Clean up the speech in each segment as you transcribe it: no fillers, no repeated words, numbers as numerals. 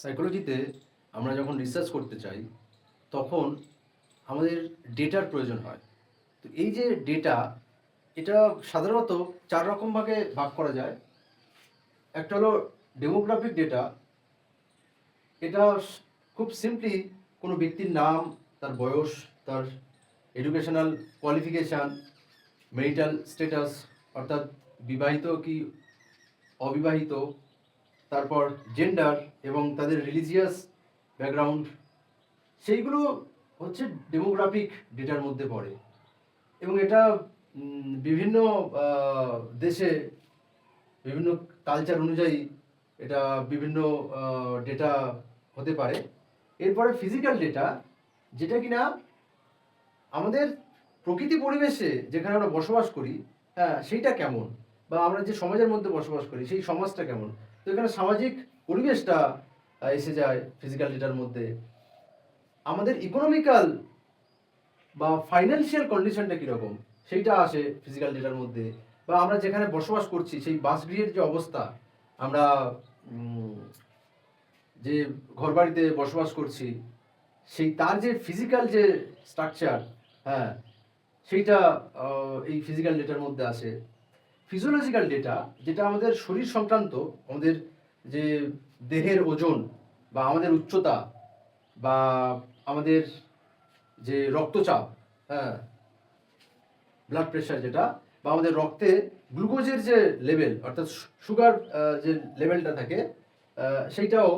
সাইকোলজিতে আমরা যখন রিসার্চ করতে চাই তখন আমাদের ডেটার প্রয়োজন হয়। তো এই যে ডেটা, এটা সাধারণত ৪ রকম ভাগে ভাগ করা যায়। একটা হলো ডেমোগ্রাফিক ডেটা। এটা খুব সিম্পলি কোনো ব্যক্তির নাম, তার বয়স, তার এডুকেশনাল কোয়ালিফিকেশান, মেরিটাল স্ট্যাটাস অর্থাৎ বিবাহিত কি অবিবাহিত, তারপর জেন্ডার এবং তাদের রিলিজিয়াস ব্যাকগ্রাউন্ড, সেইগুলো হচ্ছে ডেমোগ্রাফিক ডেটার মধ্যে পড়ে। এবং এটা বিভিন্ন দেশে বিভিন্ন কালচার অনুযায়ী এটা বিভিন্ন ডেটা হতে পারে। এরপরে ফিজিক্যাল ডেটা, যেটা কিনা আমাদের প্রকৃতি পরিবেশে যেখানে আমরা বসবাস করি, হ্যাঁ, সেইটা কেমন, বা আমরা যে সমাজের মধ্যে বসবাস করি সেই সমাজটা কেমন। তো এখানে সামাজিক পরিবেশটা এসে যায় ফিজিক্যাল ডেটার মধ্যে। আমাদের ইকোনমিক্যাল বা ফাইন্যান্সিয়াল কন্ডিশনটা কীরকম সেইটা আসে ফিজিক্যাল ডেটার মধ্যে। বা আমরা যেখানে বসবাস করছি সেই বাসগৃহের যে অবস্থা, আমরা যে ঘরবাড়িতে বসবাস করছি সেই তার যে ফিজিক্যাল যে স্ট্রাকচার, হ্যাঁ, সেইটা এই ফিজিক্যাল ডেটার মধ্যে আসে। ফিজিওলজিক্যাল ডেটা, যেটা আমাদের শরীর সংক্রান্ত, আমাদের যে দেহের ওজন বা আমাদের উচ্চতা বা আমাদের যে রক্তচাপ, হ্যাঁ, ব্লাড প্রেশার যেটা, বা আমাদের রক্তে গ্লুকোজের যে লেভেল অর্থাৎ সুগার যে লেভেলটা থাকে সেইটাও,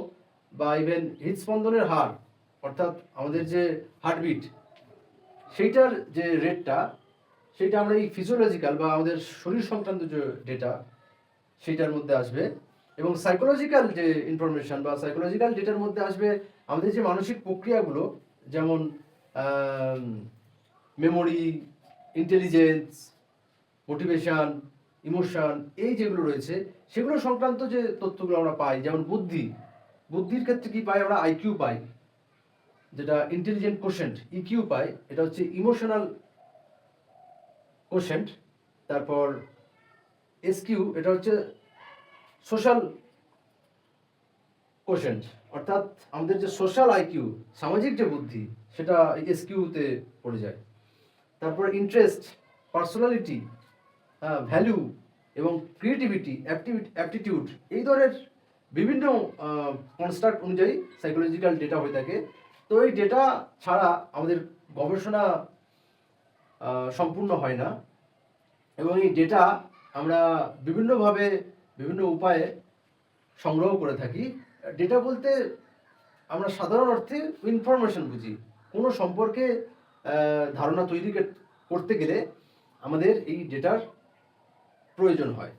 বা ইভেন হৃদস্পন্দনের হার অর্থাৎ আমাদের যে হার্টবিট সেইটার যে রেটটা, সেইটা আমরা এই ফিজিওলজিক্যাল বা আমাদের শরীর সংক্রান্ত যে ডেটা সেইটার মধ্যে আসবে। এবং সাইকোলজিক্যাল যে ইনফরমেশান বা সাইকোলজিক্যাল ডেটার মধ্যে আসবে আমাদের যে মানসিক প্রক্রিয়াগুলো, যেমন মেমোরি, ইন্টেলিজেন্স, মোটিভেশান, ইমোশান, এই যেগুলো রয়েছে সেগুলো সংক্রান্ত যে তথ্যগুলো আমরা পাই। যেমন বুদ্ধির ক্ষেত্রে কি পাই আমরা? আইকিউ পাই, যেটা ইন্টেলিজেন্ট কোশেন্ট। ইকিউ পাই, এটা হচ্ছে ইমোশনাল কোশেন্ট। তারপর এসকিউ, এটা হচ্ছে সোশ্যাল কোশেন্ট, অর্থাৎ আমাদের যে সোশ্যাল আইকিউ, সামাজিক যে বুদ্ধি, সেটা এসকিউতে পড়ে যায়। তারপর ইন্টারেস্ট, পার্সোনালিটি, ভ্যালু এবং ক্রিয়েটিভিটি, অ্যাপটিটিউড, এই ধরনের বিভিন্ন কনস্ট্রাক্ট অনুযায়ী সাইকোলজিক্যাল ডেটা হয়ে থাকে। তো এই ডেটা ছাড়া আমাদের গবেষণা সম্পূর্ণ হয় না। এবং এই ডেটা আমরা বিভিন্নভাবে বিভিন্ন উপায়ে সংগ্রহ করে থাকি। ডেটা বলতে আমরা সাধারণ অর্থে ইনফরমেশন বুঝি। কোনো সম্পর্কে ধারণা তৈরি করতে গেলে আমাদের এই ডেটার প্রয়োজন হয়।